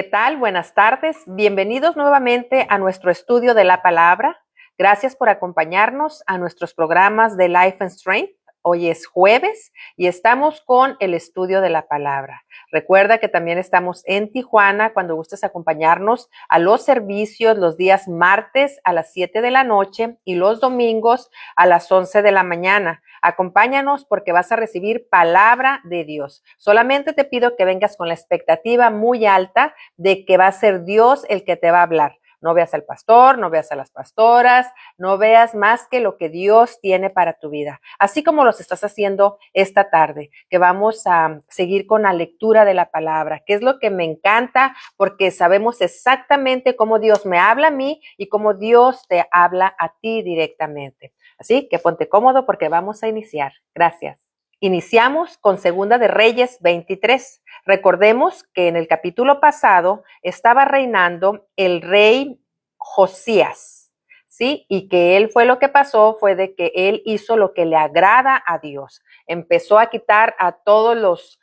¿Qué tal? Buenas tardes. Bienvenidos nuevamente a nuestro estudio de la palabra. Gracias por acompañarnos a nuestros programas de Life and Strength. Hoy es jueves y estamos con el estudio de la palabra. Recuerda que también estamos en Tijuana cuando gustes acompañarnos a los servicios los días martes a las 7 de la noche y los domingos a las 11 de la mañana. Acompáñanos porque vas a recibir palabra de Dios. Solamente te pido que vengas con la expectativa muy alta de que va a ser Dios el que te va a hablar. No veas al pastor, no veas a las pastoras, no veas más que lo que Dios tiene para tu vida. Así como los estás haciendo esta tarde, que vamos a seguir con la lectura de la palabra, que es lo que me encanta porque sabemos exactamente cómo Dios me habla a mí y cómo Dios te habla a ti directamente. Así que ponte cómodo porque vamos a iniciar. Gracias. Iniciamos con Segunda de Reyes 23. Recordemos que en el capítulo pasado estaba reinando el rey Josías, ¿sí? Y que él lo que pasó fue de que él hizo lo que le agrada a Dios. Empezó a quitar a todos los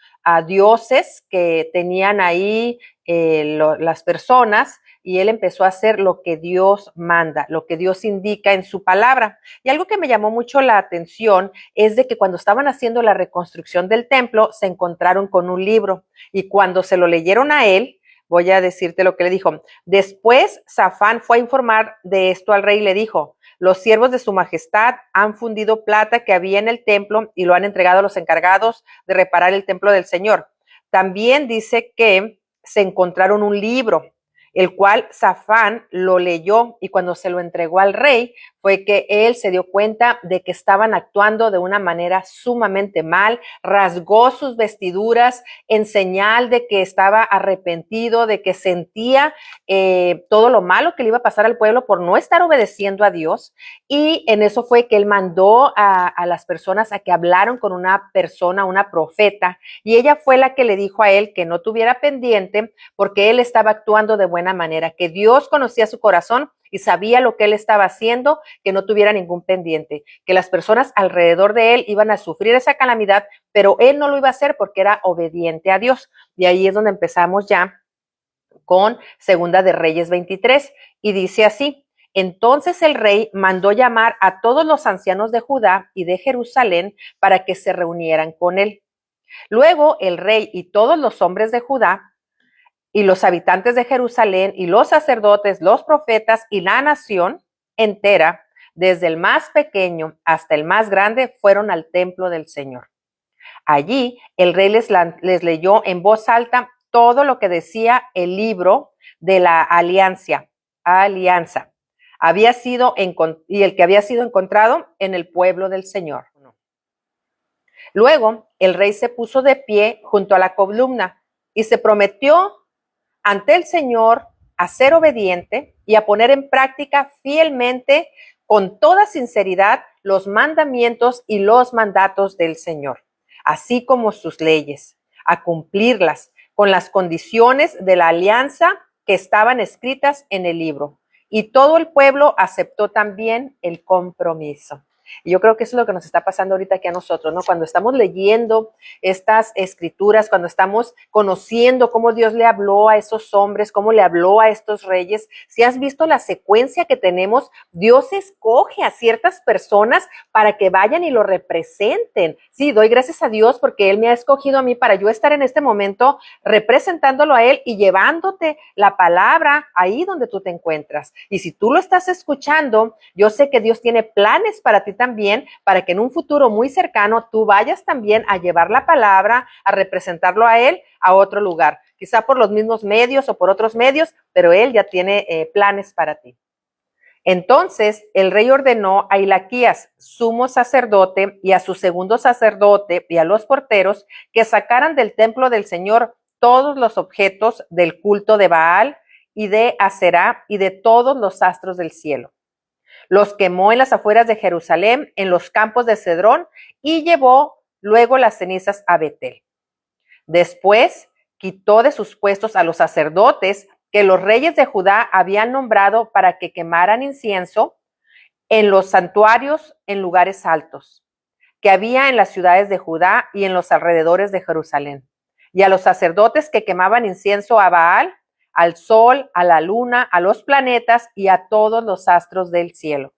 dioses que tenían ahí las personas y él empezó a hacer lo que Dios manda, lo que Dios indica en su palabra. Y algo que me llamó mucho la atención es de que cuando estaban haciendo la reconstrucción del templo, se encontraron con un libro y cuando se lo leyeron a él, voy a decirte lo que le dijo. Después, Safán fue a informar de esto al rey y le dijo: los siervos de su majestad han fundido plata que había en el templo y lo han entregado a los encargados de reparar el templo del Señor. También dice que se encontraron un libro, el cual Safán lo leyó y cuando se lo entregó al rey fue que él se dio cuenta de que estaban actuando de una manera sumamente mal, rasgó sus vestiduras en señal de que estaba arrepentido, de que sentía todo lo malo que le iba a pasar al pueblo por no estar obedeciendo a Dios, y en eso fue que él mandó a las personas a que hablaron con una persona, una profeta, y ella fue la que le dijo a él que no tuviera pendiente porque él estaba actuando de buena manera, que Dios conocía su corazón y sabía lo que él estaba haciendo, que no tuviera ningún pendiente, que las personas alrededor de él iban a sufrir esa calamidad, pero él no lo iba a hacer porque era obediente a Dios. Y ahí es donde empezamos ya con Segunda de Reyes 23 y dice así: entonces el rey mandó llamar a todos los ancianos de Judá y de Jerusalén para que se reunieran con él. Luego el rey y todos los hombres de Judá y los habitantes de Jerusalén y los sacerdotes, los profetas y la nación entera, desde el más pequeño hasta el más grande, fueron al templo del Señor. Allí el rey les leyó en voz alta todo lo que decía el libro de la alianza, y el que había sido encontrado en el pueblo del Señor. Luego el rey se puso de pie junto a la columna y se prometió ante el Señor a ser obediente y a poner en práctica fielmente, con toda sinceridad, los mandamientos y los mandatos del Señor, así como sus leyes, a cumplirlas con las condiciones de la alianza que estaban escritas en el libro. Y todo el pueblo aceptó también el compromiso. Y yo creo que eso es lo que nos está pasando ahorita aquí a nosotros, ¿no? Cuando estamos leyendo estas escrituras, cuando estamos conociendo cómo Dios le habló a esos hombres, cómo le habló a estos reyes, si has visto la secuencia que tenemos, Dios escoge a ciertas personas para que vayan y lo representen. Sí, doy gracias a Dios porque Él me ha escogido a mí para yo estar en este momento representándolo a Él y llevándote la palabra ahí donde tú te encuentras. Y si tú lo estás escuchando, yo sé que Dios tiene planes para ti también, para que en un futuro muy cercano tú vayas también a llevar la palabra, a representarlo a Él a otro lugar, quizá por los mismos medios o por otros medios, pero Él ya tiene planes para ti. Entonces el rey ordenó a Hilquías, sumo sacerdote, y a su segundo sacerdote y a los porteros que sacaran del templo del Señor todos los objetos del culto de Baal y de Aserá y de todos los astros del cielo. Los quemó en las afueras de Jerusalén, en los campos de Cedrón, y llevó luego las cenizas a Betel. Después quitó de sus puestos a los sacerdotes que los reyes de Judá habían nombrado para que quemaran incienso en los santuarios en lugares altos, que había en las ciudades de Judá y en los alrededores de Jerusalén. Y a los sacerdotes que quemaban incienso a Baal, al sol, a la luna, a los planetas y a todos los astros del cielo.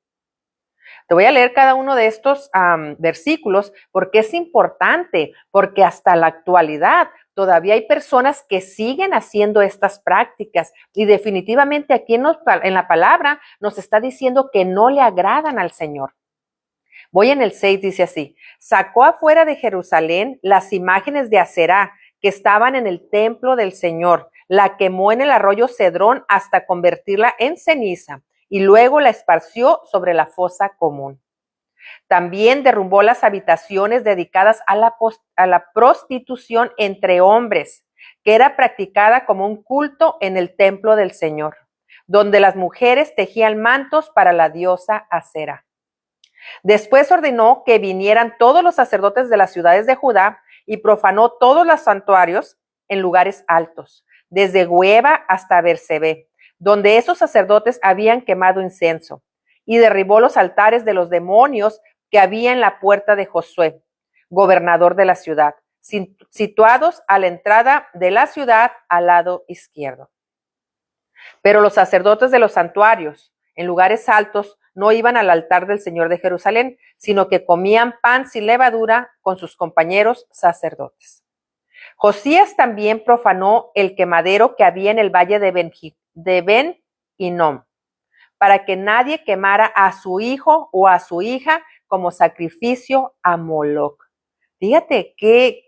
Te voy a leer cada uno de estos versículos porque es importante, porque hasta la actualidad todavía hay personas que siguen haciendo estas prácticas y definitivamente aquí en la palabra nos está diciendo que no le agradan al Señor. Voy en el 6, dice así: sacó afuera de Jerusalén las imágenes de Aserá que estaban en el templo del Señor, la quemó en el arroyo Cedrón hasta convertirla en ceniza y luego la esparció sobre la fosa común. También derrumbó las habitaciones dedicadas a la prostitución entre hombres, que era practicada como un culto en el templo del Señor, donde las mujeres tejían mantos para la diosa Aserá. Después ordenó que vinieran todos los sacerdotes de las ciudades de Judá y profanó todos los santuarios en lugares altos, desde Gueva hasta Bersebé, donde esos sacerdotes habían quemado incienso, y derribó los altares de los demonios que había en la puerta de Josué, gobernador de la ciudad, situados a la entrada de la ciudad al lado izquierdo. Pero los sacerdotes de los santuarios, en lugares altos, no iban al altar del Señor de Jerusalén, sino que comían pan sin levadura con sus compañeros sacerdotes. Josías también profanó el quemadero que había en el valle de Ben-Hinnom, para que nadie quemara a su hijo o a su hija como sacrificio a Moloc. Fíjate qué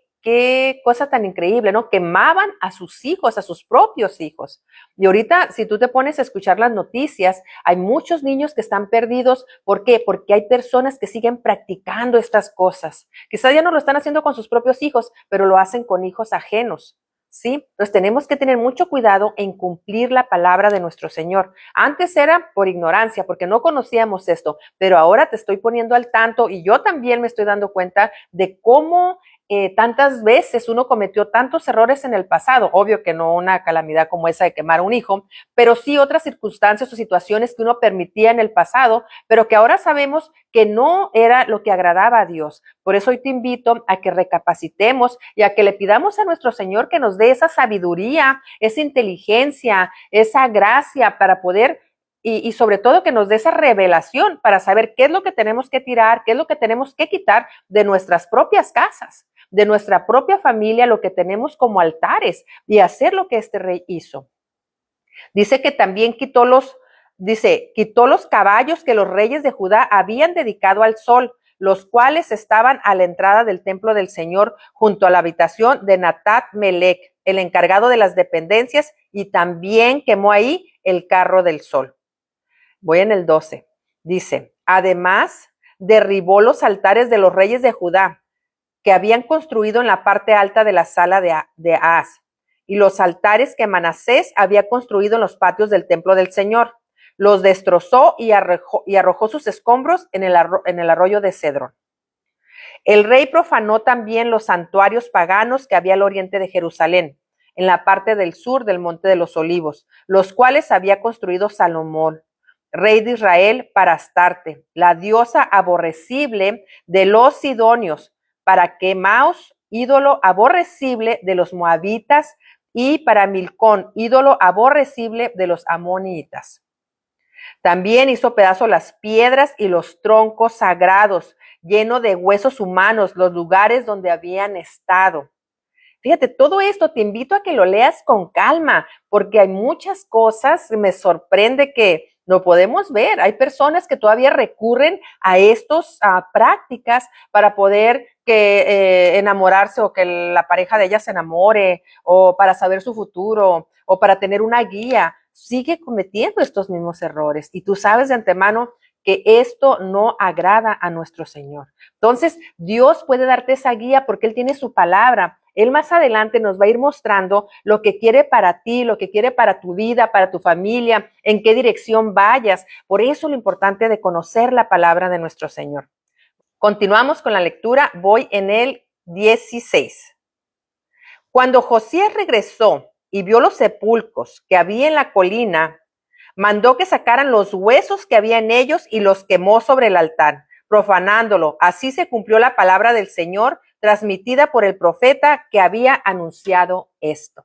cosa tan increíble, ¿no? Quemaban a sus hijos, a sus propios hijos. Y ahorita, si tú te pones a escuchar las noticias, hay muchos niños que están perdidos. ¿Por qué? Porque hay personas que siguen practicando estas cosas. Quizás ya no lo están haciendo con sus propios hijos, pero lo hacen con hijos ajenos, ¿sí? Entonces tenemos que tener mucho cuidado en cumplir la palabra de nuestro Señor. Antes era por ignorancia, porque no conocíamos esto, pero ahora te estoy poniendo al tanto y yo también me estoy dando cuenta de cómo tantas veces uno cometió tantos errores en el pasado. Obvio que no una calamidad como esa de quemar a un hijo, pero sí otras circunstancias o situaciones que uno permitía en el pasado, pero que ahora sabemos que no era lo que agradaba a Dios. Por eso hoy te invito a que recapacitemos y a que le pidamos a nuestro Señor que nos dé esa sabiduría, esa inteligencia, esa gracia para poder y sobre todo que nos dé esa revelación para saber qué es lo que tenemos que tirar, qué es lo que tenemos que quitar de nuestras propias casas, de nuestra propia familia, lo que tenemos como altares y hacer lo que este rey hizo. Dice que también quitó los caballos que los reyes de Judá habían dedicado al sol, los cuales estaban a la entrada del templo del Señor junto a la habitación de Natat-Melech, el encargado de las dependencias, y también quemó ahí el carro del sol. Voy en el 12. Dice, además, derribó los altares de los reyes de Judá que habían construido en la parte alta de la sala de Ahaz, y los altares que Manasés había construido en los patios del templo del Señor. Los destrozó y arrojó sus escombros en el arroyo de Cedrón. El rey profanó también los santuarios paganos que había al oriente de Jerusalén, en la parte del sur del Monte de los Olivos, los cuales había construido Salomón, rey de Israel, para Astarte, la diosa aborrecible de los sidonios, para Quemaos, ídolo aborrecible de los moabitas, y para Milcón, ídolo aborrecible de los amonitas. También hizo pedazos las piedras y los troncos sagrados, lleno de huesos humanos, los lugares donde habían estado. Fíjate, todo esto te invito a que lo leas con calma, porque hay muchas cosas, me sorprende que no podemos ver. Hay personas que todavía recurren a estas prácticas para poder enamorarse o que la pareja de ella se enamore o para saber su futuro o para tener una guía. Sigue cometiendo estos mismos errores y tú sabes de antemano que esto no agrada a nuestro Señor. Entonces, Dios puede darte esa guía porque Él tiene su palabra. Él más adelante nos va a ir mostrando lo que quiere para ti, lo que quiere para tu vida, para tu familia, en qué dirección vayas. Por eso lo importante de conocer la palabra de nuestro Señor. Continuamos con la lectura. Voy en el 16. Cuando Josías regresó y vio los sepulcros que había en la colina, mandó que sacaran los huesos que había en ellos y los quemó sobre el altar, profanándolo. Así se cumplió la palabra del Señor transmitida por el profeta que había anunciado esto.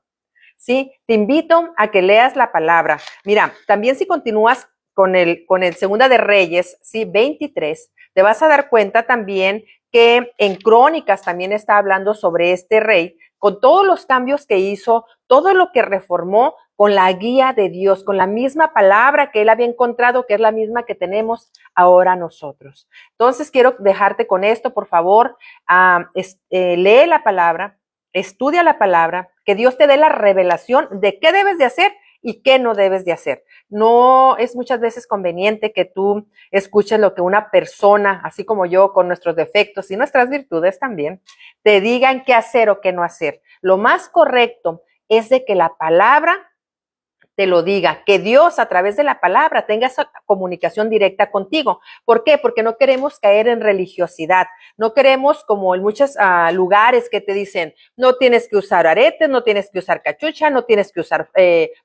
¿sí? Te invito a que leas la palabra. Mira, también si continúas con el Segunda de Reyes, ¿sí? 23, te vas a dar cuenta también que en Crónicas también está hablando sobre este rey, con todos los cambios que hizo, todo lo que reformó con la guía de Dios, con la misma palabra que él había encontrado, que es la misma que tenemos ahora nosotros. Entonces quiero dejarte con esto, por favor, lee la palabra, estudia la palabra, que Dios te dé la revelación de qué debes de hacer y qué no debes de hacer. No es muchas veces conveniente que tú escuches lo que una persona, así como yo, con nuestros defectos y nuestras virtudes también, te digan qué hacer o qué no hacer. Lo más correcto es de que la palabra te lo diga, que Dios a través de la palabra tenga esa comunicación directa contigo. ¿Por qué? Porque no queremos caer en religiosidad, no queremos como en muchos lugares que te dicen, no tienes que usar aretes, no tienes que usar cachucha, no tienes que usar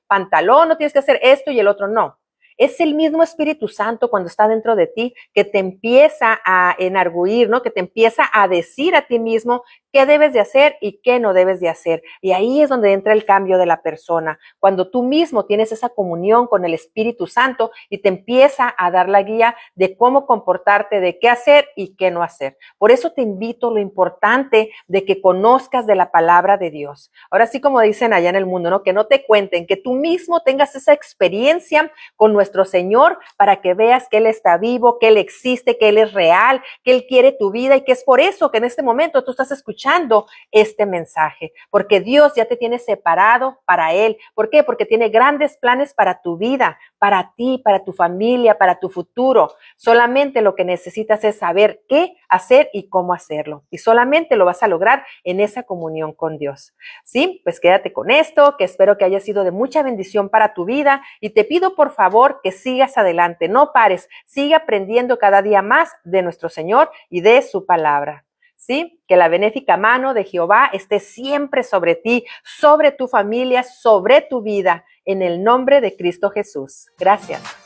pantalón, no tienes que hacer esto y el otro, no. Es el mismo Espíritu Santo cuando está dentro de ti que te empieza a enarguir, ¿no? Que te empieza a decir a ti mismo qué debes de hacer y qué no debes de hacer. Y ahí es donde entra el cambio de la persona. Cuando tú mismo tienes esa comunión con el Espíritu Santo y te empieza a dar la guía de cómo comportarte, de qué hacer y qué no hacer. Por eso te invito, lo importante de que conozcas de la palabra de Dios. Ahora sí, como dicen allá en el mundo, ¿no? Que no te cuenten, que tú mismo tengas esa experiencia con nuestro Señor para que veas que Él está vivo, que Él existe, que Él es real, que Él quiere tu vida y que es por eso que en este momento tú estás escuchando este mensaje, porque Dios ya te tiene separado para Él. ¿Por qué? Porque tiene grandes planes para tu vida, para ti, para tu familia, para tu futuro. Solamente lo que necesitas es saber qué hacer y cómo hacerlo. Y solamente lo vas a lograr en esa comunión con Dios. Sí, pues quédate con esto, que espero que haya sido de mucha bendición para tu vida y te pido por favor que sigas adelante, no pares, sigue aprendiendo cada día más de nuestro Señor y de su palabra. ¿Sí? Que la benéfica mano de Jehová esté siempre sobre ti, sobre tu familia, sobre tu vida, en el nombre de Cristo Jesús. Gracias.